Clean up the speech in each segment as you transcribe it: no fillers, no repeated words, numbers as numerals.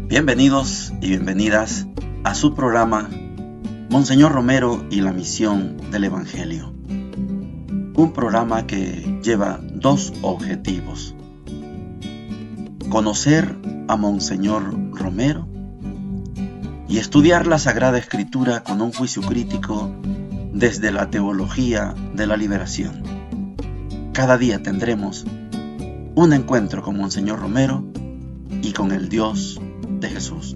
Bienvenidos y bienvenidas a su programa Monseñor Romero y la misión del Evangelio. Un programa que lleva dos objetivos: conocer a Monseñor Romero y estudiar la Sagrada Escritura con un juicio crítico desde la teología de la liberación. Cada día tendremos un encuentro con Monseñor Romero y con el Dios de Jesús.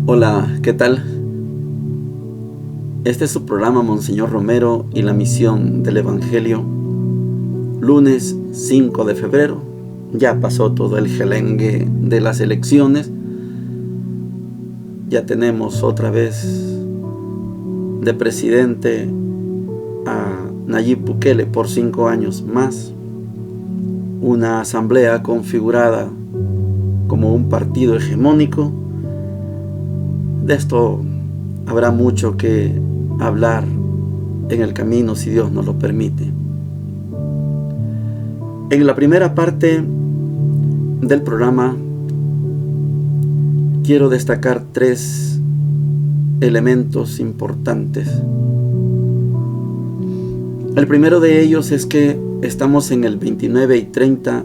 Hola, ¿qué tal? Este es su programa Monseñor Romero y la misión del Evangelio. Lunes 5 de febrero. Ya pasó todo el gelengue de las elecciones. Ya tenemos otra vez de presidente a Nayib Bukele por 5 años más. Una asamblea configurada como un partido hegemónico. De esto habrá mucho que hablar en el camino, si Dios nos lo permite. En la primera parte del programa quiero destacar 3 elementos importantes. El primero de ellos es que estamos en el 29 y 30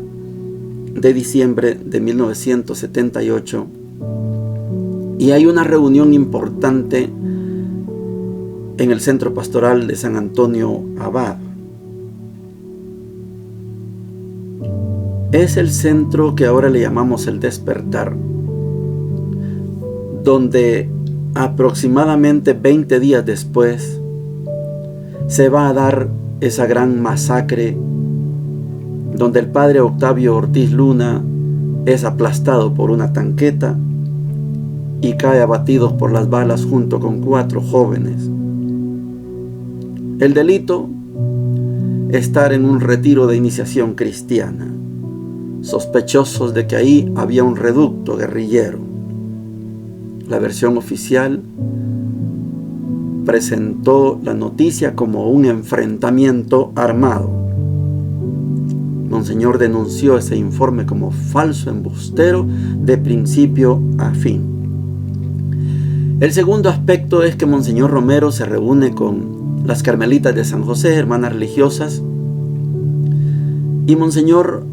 de diciembre de 1978 y hay una reunión importante en el Centro Pastoral de San Antonio Abad. Es el centro que ahora le llamamos el Despertar, donde aproximadamente 20 días después se va a dar esa gran masacre donde el padre Octavio Ortiz Luna es aplastado por una tanqueta y cae abatido por las balas junto con 4 jóvenes. El delito: estar en un retiro de iniciación cristiana, sospechosos de que ahí había un reducto guerrillero. La versión oficial presentó la noticia como un enfrentamiento armado. Monseñor denunció ese informe como falso, embustero, de principio a fin. El segundo aspecto es que Monseñor Romero se reúne con las Carmelitas de San José, hermanas religiosas, y Monseñor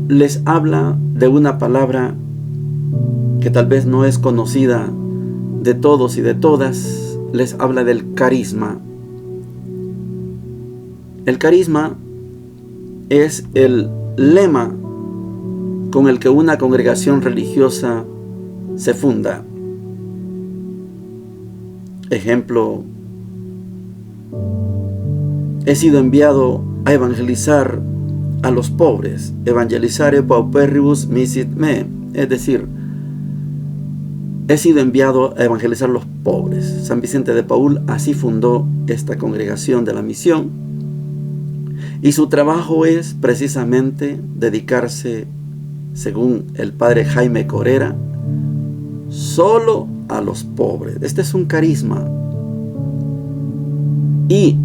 les habla de una palabra que tal vez no es conocida de todos y de todas. Les habla del carisma. El carisma es el lema con el que una congregación religiosa se funda. Ejemplo: he sido enviado a evangelizar a los pobres, evangelizare pauperibus misit me, es decir, he sido enviado a evangelizar a los pobres. San Vicente de Paúl así fundó esta congregación de la misión, y su trabajo es precisamente dedicarse, según el padre Jaime Corera, solo a los pobres. Este es un carisma. Y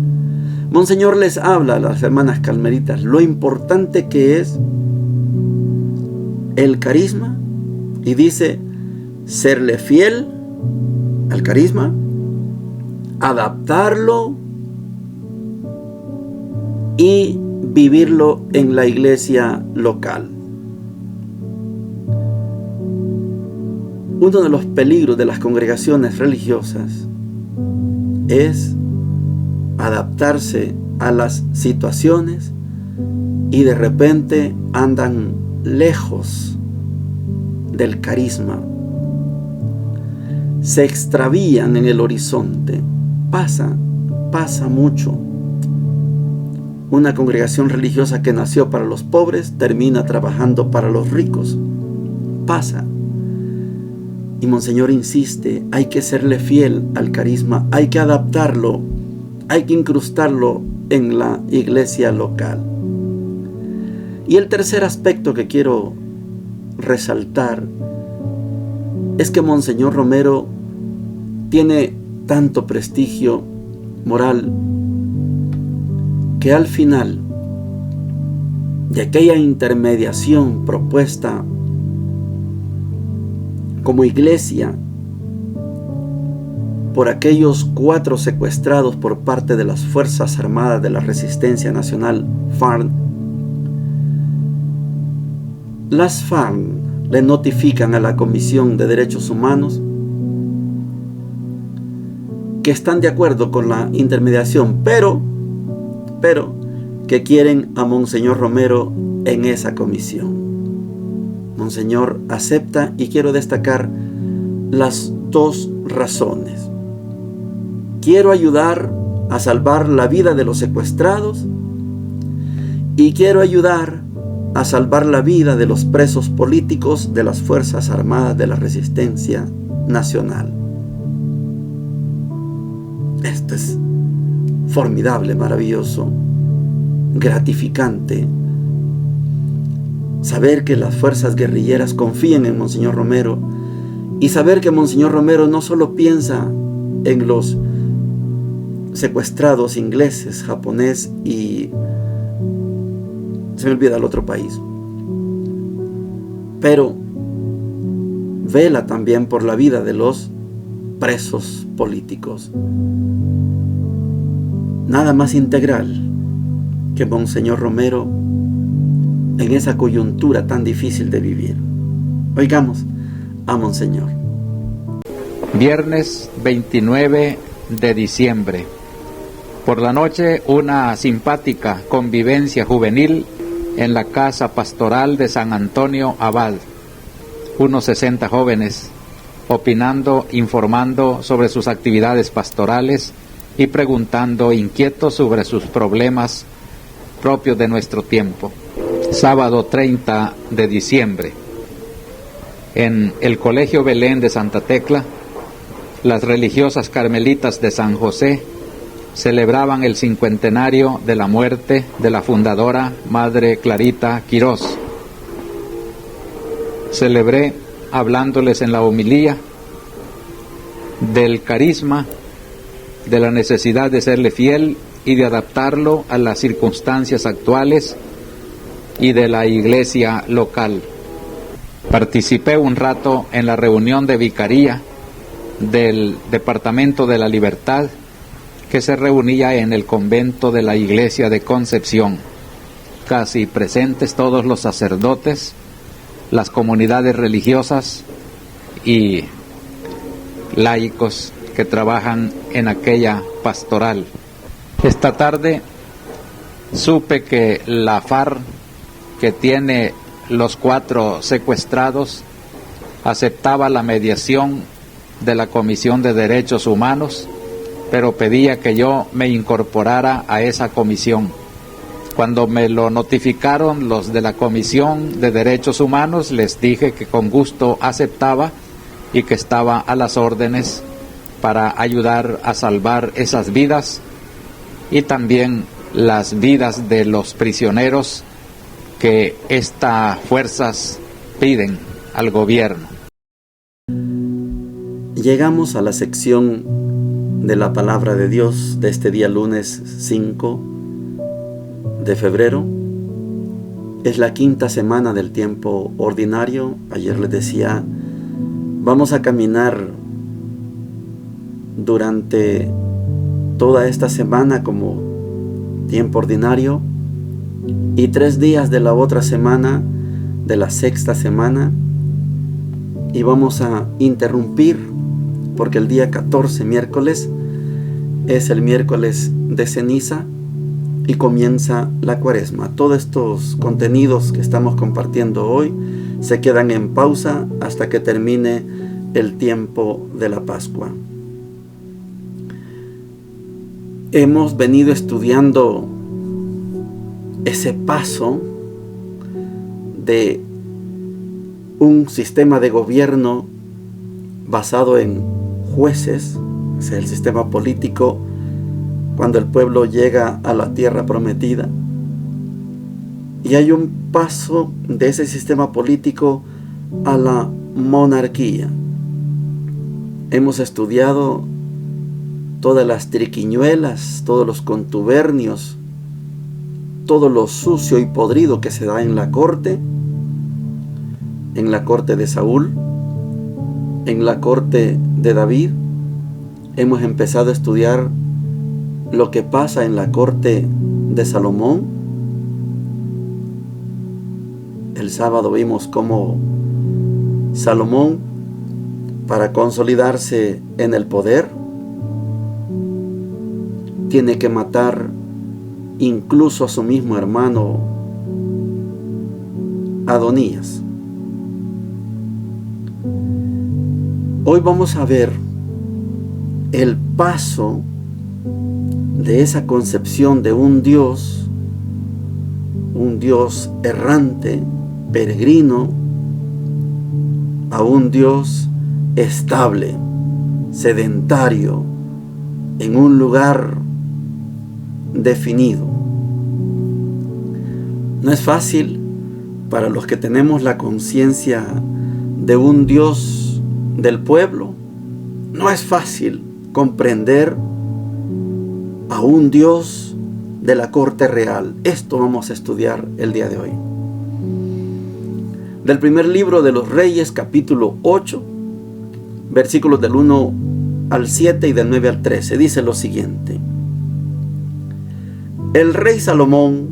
Monseñor les habla a las hermanas carmelitas lo importante que es el carisma, y dice: serle fiel al carisma, adaptarlo y vivirlo en la iglesia local. Uno de los peligros de las congregaciones religiosas es adaptarse a las situaciones y de repente andan lejos del carisma. Se extravían en el horizonte. Pasa mucho. Una congregación religiosa que nació para los pobres termina trabajando para los ricos. Pasa. Y Monseñor insiste: hay que serle fiel al carisma, hay que adaptarlo, hay que incrustarlo en la iglesia local. Y el tercer aspecto que quiero resaltar es que Monseñor Romero tiene tanto prestigio moral que al final de aquella intermediación propuesta como iglesia por aquellos 4 secuestrados por parte de las Fuerzas Armadas de la Resistencia Nacional, FARC, las FARC le notifican a la Comisión de Derechos Humanos que están de acuerdo con la intermediación, pero que quieren a Monseñor Romero en esa comisión. Monseñor acepta, y quiero destacar las 2 razones. Quiero ayudar a salvar la vida de los secuestrados y quiero ayudar a salvar la vida de los presos políticos de las Fuerzas Armadas de la Resistencia Nacional. Esto es formidable, maravilloso, gratificante. Saber que las fuerzas guerrilleras confían en Monseñor Romero y saber que Monseñor Romero no solo piensa en los secuestrados ingleses, japonés y se me olvida el otro país, pero vela también por la vida de los presos políticos. Nada más integral que Monseñor Romero en esa coyuntura tan difícil de vivir. Oigamos a Monseñor. Viernes 29 de diciembre. Por la noche, una simpática convivencia juvenil en la casa pastoral de San Antonio Abad. Unos 60 jóvenes opinando, informando sobre sus actividades pastorales y preguntando inquietos sobre sus problemas propios de nuestro tiempo. Sábado 30 de diciembre. En el Colegio Belén de Santa Tecla, las religiosas carmelitas de San José celebraban el 50º de la muerte de la fundadora Madre Clarita Quirós. Celebré, hablándoles en la homilía, del carisma, de la necesidad de serle fiel y de adaptarlo a las circunstancias actuales y de la iglesia local. Participé un rato en la reunión de vicaría del Departamento de la Libertad que se reunía en el convento de la Iglesia de Concepción. Casi presentes todos los sacerdotes, las comunidades religiosas y laicos que trabajan en aquella pastoral. Esta tarde supe que la FARC, que tiene los 4 secuestrados, aceptaba la mediación de la Comisión de Derechos Humanos, pero pedía que yo me incorporara a esa comisión. Cuando me lo notificaron los de la Comisión de Derechos Humanos, les dije que con gusto aceptaba y que estaba a las órdenes para ayudar a salvar esas vidas y también las vidas de los prisioneros que estas fuerzas piden al gobierno. Llegamos a la sección de la palabra de Dios de este día lunes 5 de febrero. Es la 5ª semana del tiempo ordinario. Ayer les decía, vamos a caminar durante toda esta semana como tiempo ordinario y 3 días de la otra semana, de la 6ª semana, y vamos a interrumpir porque el día 14, miércoles, es el miércoles de ceniza y comienza la cuaresma. Todos estos contenidos que estamos compartiendo hoy se quedan en pausa hasta que termine el tiempo de la Pascua. Hemos venido estudiando ese paso de un sistema de gobierno basado en jueces, es el sistema político, cuando el pueblo llega a la tierra prometida. Y hay un paso de ese sistema político a la monarquía. Hemos estudiado todas las triquiñuelas, todos los contubernios todo lo sucio y podrido que se da en la corte de Saúl, en la corte de David. Hemos empezado a estudiar lo que pasa en la corte de Salomón. El sábado vimos cómo Salomón, para consolidarse en el poder, tiene que matar incluso a su mismo hermano Adonías. Hoy vamos a ver el paso de esa concepción de un Dios errante, peregrino, a un Dios estable, sedentario, en un lugar definido. No es fácil para los que tenemos la conciencia de un Dios del pueblo. No es fácil comprender a un Dios de la corte real. Esto vamos a estudiar el día de hoy. Del primer libro de los Reyes, capítulo 8, versículos del 1 al 7 y del 9 al 13, dice lo siguiente: el rey Salomón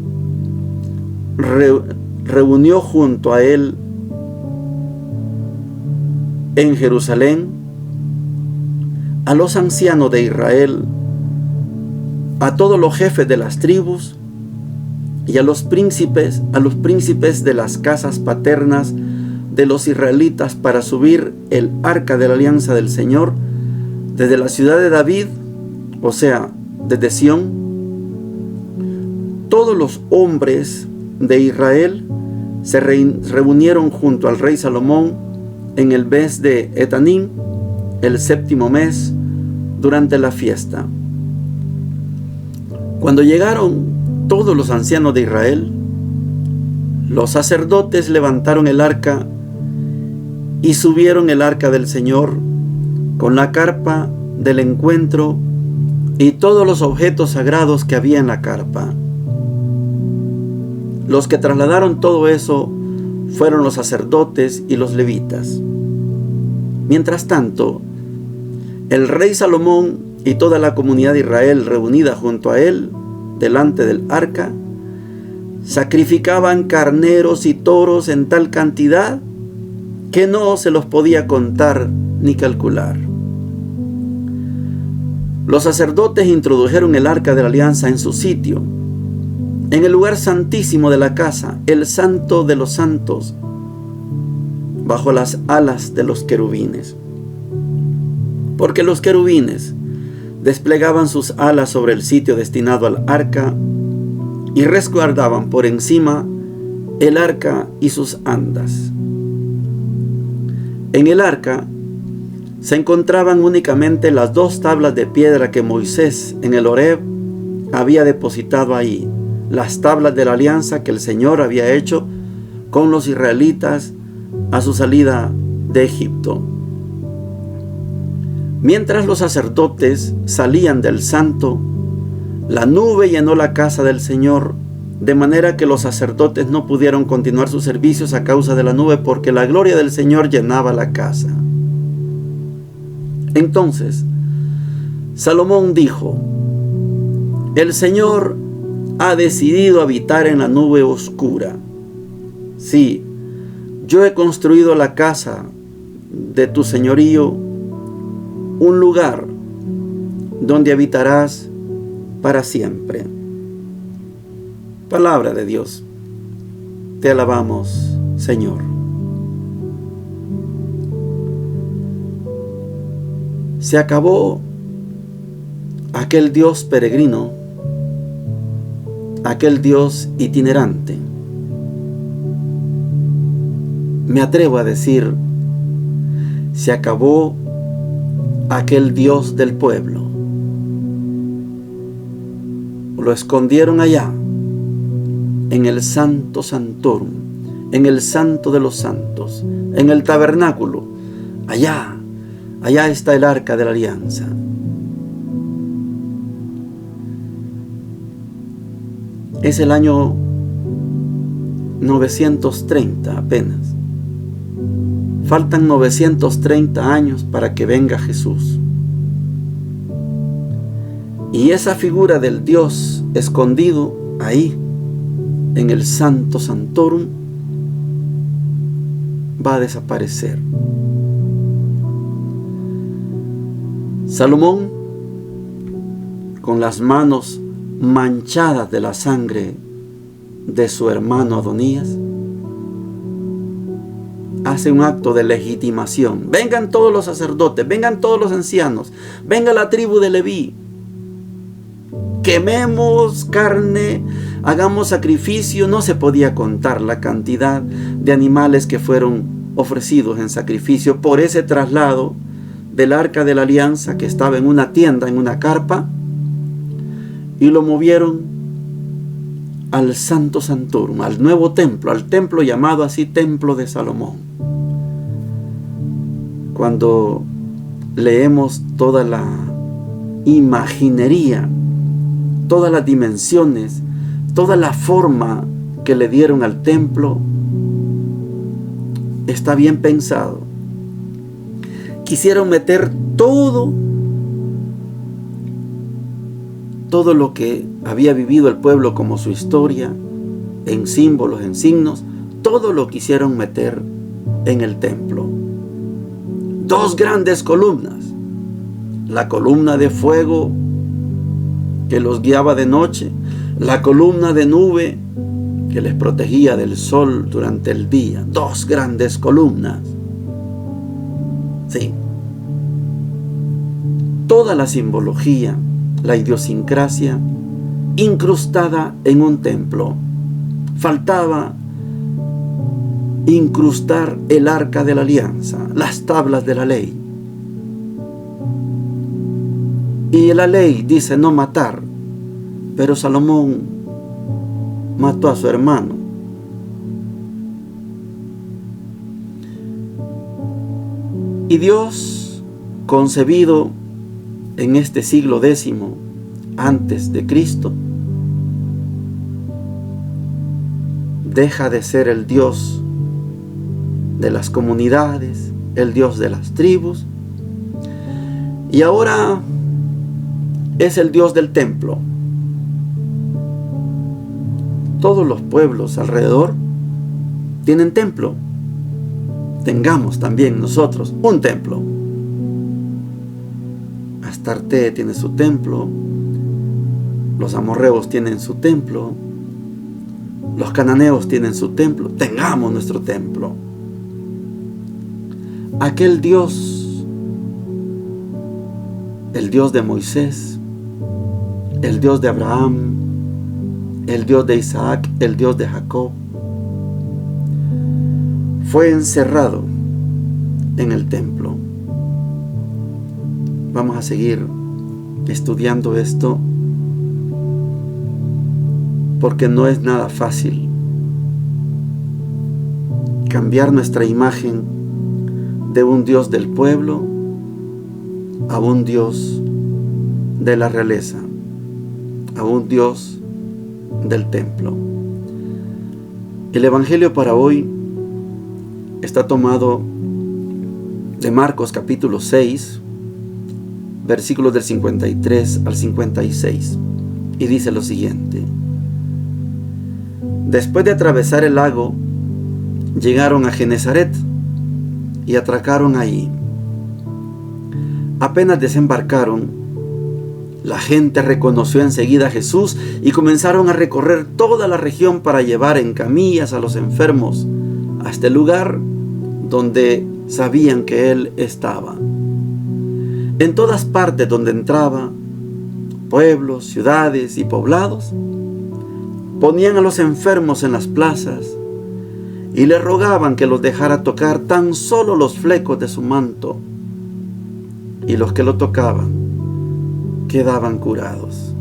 reunió junto a él en Jerusalén a los ancianos de Israel, a todos los jefes de las tribus y a los príncipes de las casas paternas de los israelitas, para subir el arca de la alianza del Señor desde la ciudad de David, o sea, desde Sión. Todos los hombres de Israel se reunieron junto al rey Salomón en el mes de Etanim, el séptimo mes, durante la fiesta. Cuando llegaron todos los ancianos de Israel, los sacerdotes levantaron el arca y subieron el arca del Señor con la carpa del encuentro y todos los objetos sagrados que había en la carpa. Los que trasladaron todo eso fueron los sacerdotes y los levitas. Mientras tanto, el rey Salomón y toda la comunidad de Israel reunida junto a él, delante del arca, sacrificaban carneros y toros en tal cantidad que no se los podía contar ni calcular. Los sacerdotes introdujeron el arca de la alianza en su sitio, en el lugar santísimo de la casa, el santo de los santos, bajo las alas de los querubines. Porque los querubines desplegaban sus alas sobre el sitio destinado al arca y resguardaban por encima el arca y sus andas. En el arca se encontraban únicamente las 2 tablas de piedra que Moisés en el Horeb había depositado ahí, las tablas de la alianza que el Señor había hecho con los israelitas a su salida de Egipto. Mientras los sacerdotes salían del santo, la nube llenó la casa del Señor, de manera que los sacerdotes no pudieron continuar sus servicios a causa de la nube, porque la gloria del Señor llenaba la casa. Entonces Salomón dijo: el Señor ha decidido habitar en la nube oscura. Sí, yo he construido la casa de tu señorío, un lugar donde habitarás para siempre. Palabra de Dios. Te alabamos, Señor. Se acabó aquel Dios peregrino, aquel Dios itinerante. Me atrevo a decir, se acabó aquel Dios del pueblo. Lo escondieron allá, en el Santo Santorum, en el Santo de los Santos, en el tabernáculo. Allá está el arca de la alianza. Es el año 930 apenas. Faltan 930 años para que venga Jesús. Y esa figura del Dios escondido ahí, en el Santo Santorum, va a desaparecer. Salomón, con las manos manchadas de la sangre de su hermano Adonías, hace un acto de legitimación. Vengan todos los sacerdotes, vengan todos los ancianos, venga la tribu de Leví. Quememos carne, hagamos sacrificio. No se podía contar la cantidad de animales que fueron ofrecidos en sacrificio por ese traslado del Arca de la Alianza, que estaba en una tienda, en una carpa, y lo movieron al Santo Santorum, al nuevo templo, al templo llamado así Templo de Salomón. Cuando leemos toda la imaginería, todas las dimensiones, toda la forma que le dieron al templo, está bien pensado. Quisieron meter todo lo que había vivido el pueblo como su historia, en símbolos, en signos, todo lo quisieron meter en el templo. 2 grandes columnas, la columna de fuego que los guiaba de noche, la columna de nube que les protegía del sol durante el día. 2 grandes columnas. Sí. Toda la simbología, la idiosincrasia incrustada en un templo. Faltaba incrustar el Arca de la Alianza, las tablas de la ley. Y la ley dice no matar, pero Salomón mató a su hermano. Y Dios, concebido en este siglo X antes de Cristo, deja de ser el Dios de las comunidades, el Dios de las tribus, y ahora es el Dios del templo. Todos los pueblos alrededor tienen templo. Tengamos también nosotros un templo. Astarte tiene su templo, los amorreos tienen su templo, los cananeos tienen su templo. Tengamos nuestro templo. Aquel Dios, el Dios de Moisés, el Dios de Abraham, el Dios de Isaac, el Dios de Jacob, fue encerrado en el templo. Vamos a seguir estudiando esto, porque no es nada fácil cambiar nuestra imagen de un Dios del pueblo a un Dios de la realeza, a un Dios del templo. El Evangelio para hoy está tomado de Marcos capítulo 6, versículos del 53 al 56, y dice lo siguiente: después de atravesar el lago, llegaron a Genezaret y atracaron ahí. Apenas desembarcaron, la gente reconoció enseguida a Jesús y comenzaron a recorrer toda la región para llevar en camillas a los enfermos hasta el lugar donde sabían que Él estaba. En todas partes donde entraba, pueblos, ciudades y poblados, ponían a los enfermos en las plazas y le rogaban que los dejara tocar tan solo los flecos de su manto, y los que lo tocaban quedaban curados.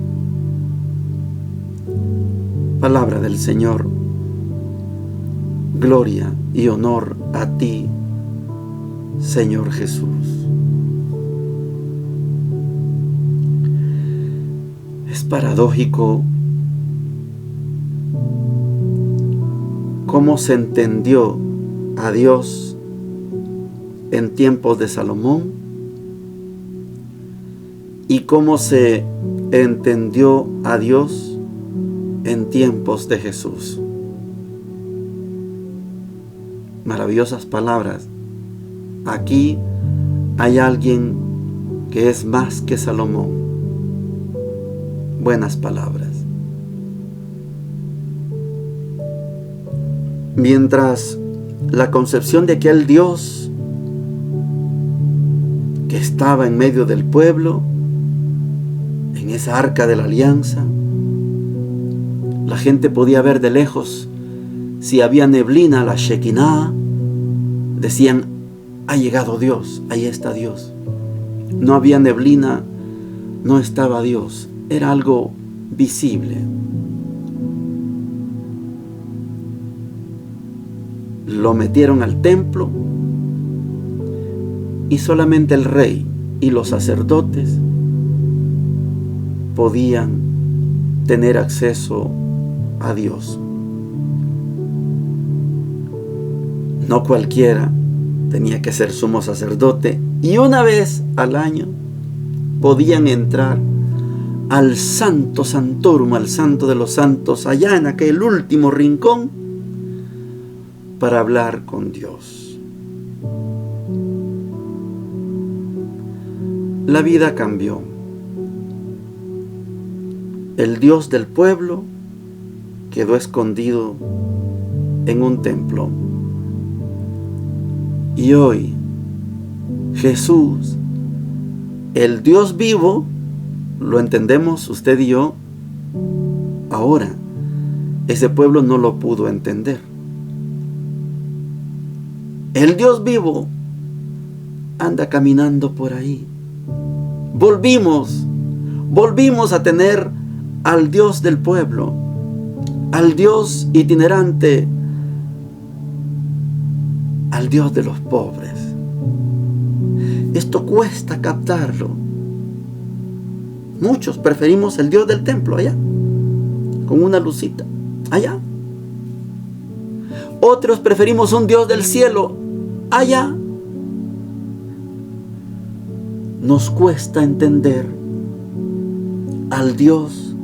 Palabra del Señor. Gloria y honor a ti, Señor Jesús. Es paradójico cómo se entendió a Dios en tiempos de Salomón y cómo se entendió a Dios en tiempos de Jesús. Maravillosas palabras. Aquí hay alguien que es más que Salomón. Buenas palabras. Mientras la concepción de aquel Dios que estaba en medio del pueblo, en esa arca de la alianza, la gente podía ver de lejos. Si había neblina, la Shekinah, decían: ha llegado Dios, ahí está Dios. No había neblina, no estaba Dios, era algo visible. Lo metieron al templo y solamente el rey y los sacerdotes podían tener acceso a Dios. No cualquiera tenía que ser sumo sacerdote, y una vez al año podían entrar al Santo Santorum, al Santo de los Santos, allá en aquel último rincón, para hablar con Dios. La vida cambió. El Dios del pueblo quedó escondido en un templo. Y hoy Jesús, el Dios vivo, lo entendemos usted y yo. Ahora ese pueblo no lo pudo entender. El Dios vivo anda caminando por ahí. Volvimos a tener al Dios del pueblo, al Dios itinerante, al Dios de los pobres. Esto cuesta captarlo. Muchos preferimos el Dios del templo allá, con una lucita, allá. Otros preferimos un Dios del cielo, allá. Nos cuesta entender al Dios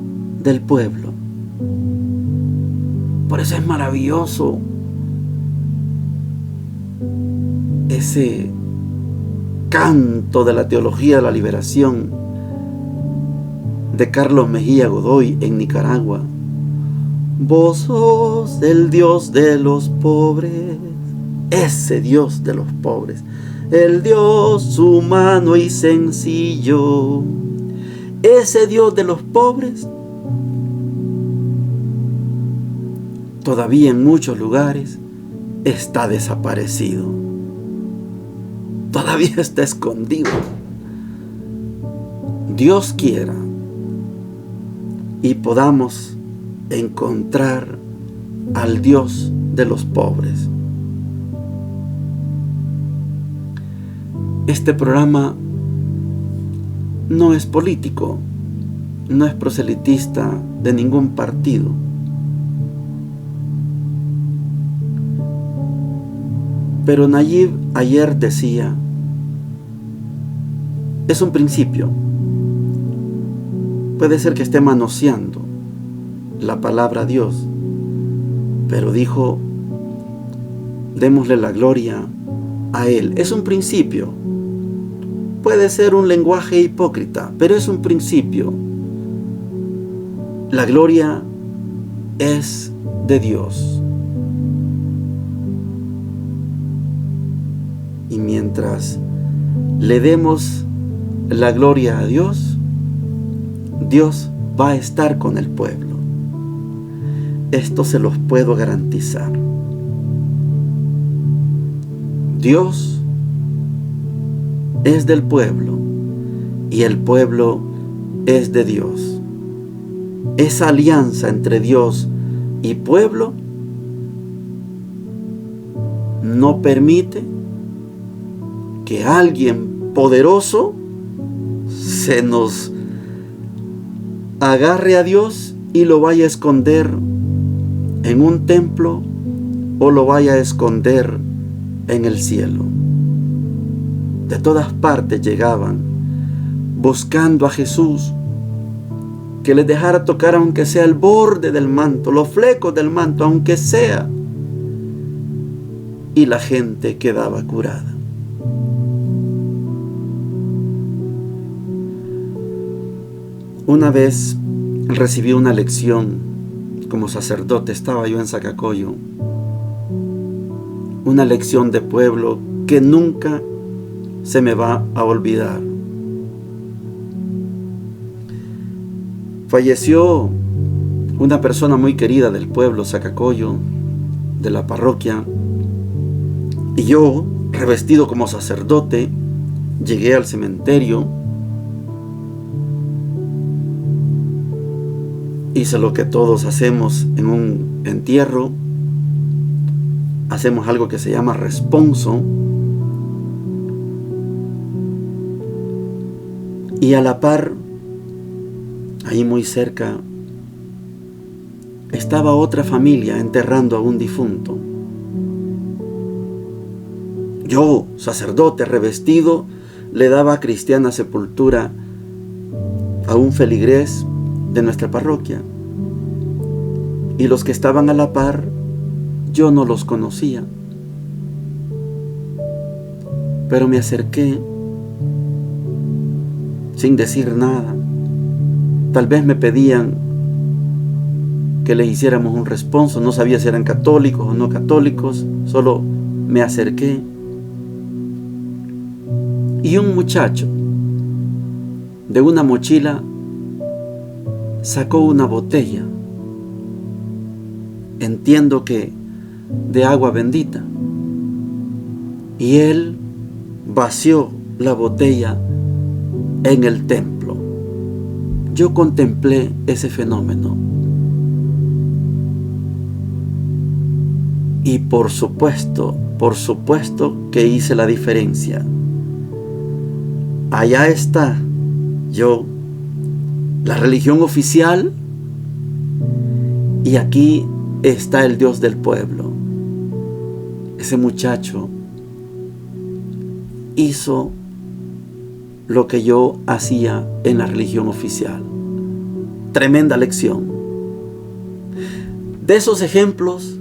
del pueblo. Por eso es maravilloso ese canto de la teología de la liberación de Carlos Mejía Godoy en Nicaragua. Vos sos el Dios de los pobres, ese Dios de los pobres, el Dios humano y sencillo, ese Dios de los pobres. Todavía en muchos lugares está desaparecido, todavía está escondido. Dios quiera y podamos encontrar al Dios de los pobres. Este programa no es político, no es proselitista de ningún partido. Pero Nayib ayer decía, es un principio. Puede ser que esté manoseando la palabra Dios, pero dijo, démosle la gloria a Él. Es un principio. Puede ser un lenguaje hipócrita, pero es un principio. La gloria es de Dios. Y mientras le demos la gloria a Dios, Dios va a estar con el pueblo. Esto se los puedo garantizar. Dios es del pueblo y el pueblo es de Dios. Esa alianza entre Dios y pueblo no permite que alguien poderoso se nos agarre a Dios y lo vaya a esconder en un templo o lo vaya a esconder en el cielo. De todas partes llegaban buscando a Jesús, que les dejara tocar aunque sea el borde del manto, los flecos del manto, aunque sea. Y la gente quedaba curada. Una vez recibí una lección como sacerdote, estaba yo en Zacacoyo, una lección de pueblo que nunca se me va a olvidar. Falleció una persona muy querida del pueblo Zacacoyo, de la parroquia, y yo, revestido como sacerdote, llegué al cementerio. Hice lo que todos hacemos en un entierro. Hacemos algo que se llama responso. Y a la par, ahí muy cerca, estaba otra familia enterrando a un difunto. Yo, sacerdote revestido, le daba cristiana sepultura a un feligrés de nuestra parroquia. Y los que estaban a la par, yo no los conocía. Pero me acerqué sin decir nada. Tal vez me pedían que les hiciéramos un responso. No sabía si eran católicos o no católicos. Solo me acerqué. Y un muchacho de una mochila sacó una botella. Entiendo que de agua bendita. Y él vació la botella en el templo. Yo contemplé ese fenómeno. Y por supuesto que hice la diferencia. Allá está yo, la religión oficial, y aquí está el Dios del pueblo. Ese muchacho hizo lo que yo hacía en la religión oficial. Tremenda lección. De esos ejemplos,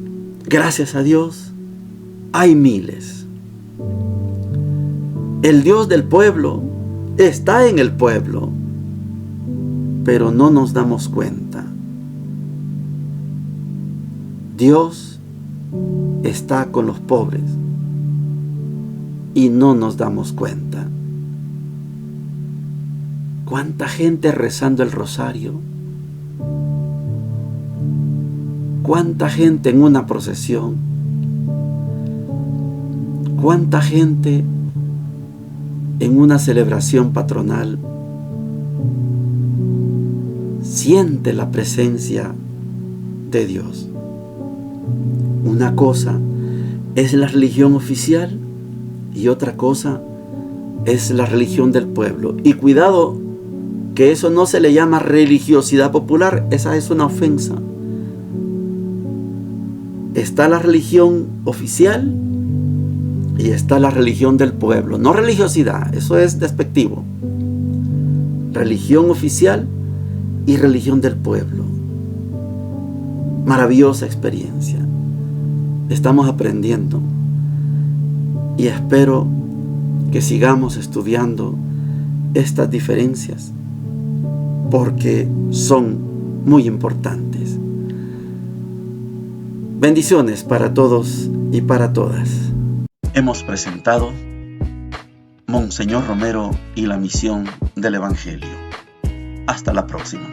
gracias a Dios, hay miles. El Dios del pueblo está en el pueblo, pero no nos damos cuenta. Dios está con los pobres y no nos damos cuenta. ¿Cuánta gente rezando el rosario? ¿Cuánta gente en una procesión? ¿Cuánta gente en una celebración patronal siente la presencia de Dios? Una cosa es la religión oficial y otra cosa es la religión del pueblo. Y cuidado, que eso no se le llama religiosidad popular, esa es una ofensa. Está la religión oficial y está la religión del pueblo. No religiosidad, eso es despectivo. Religión oficial y religión del pueblo. Maravillosa experiencia. Estamos aprendiendo y espero que sigamos estudiando estas diferencias porque son muy importantes. Bendiciones para todos y para todas. Hemos presentado Monseñor Romero y la misión del Evangelio. Hasta la próxima.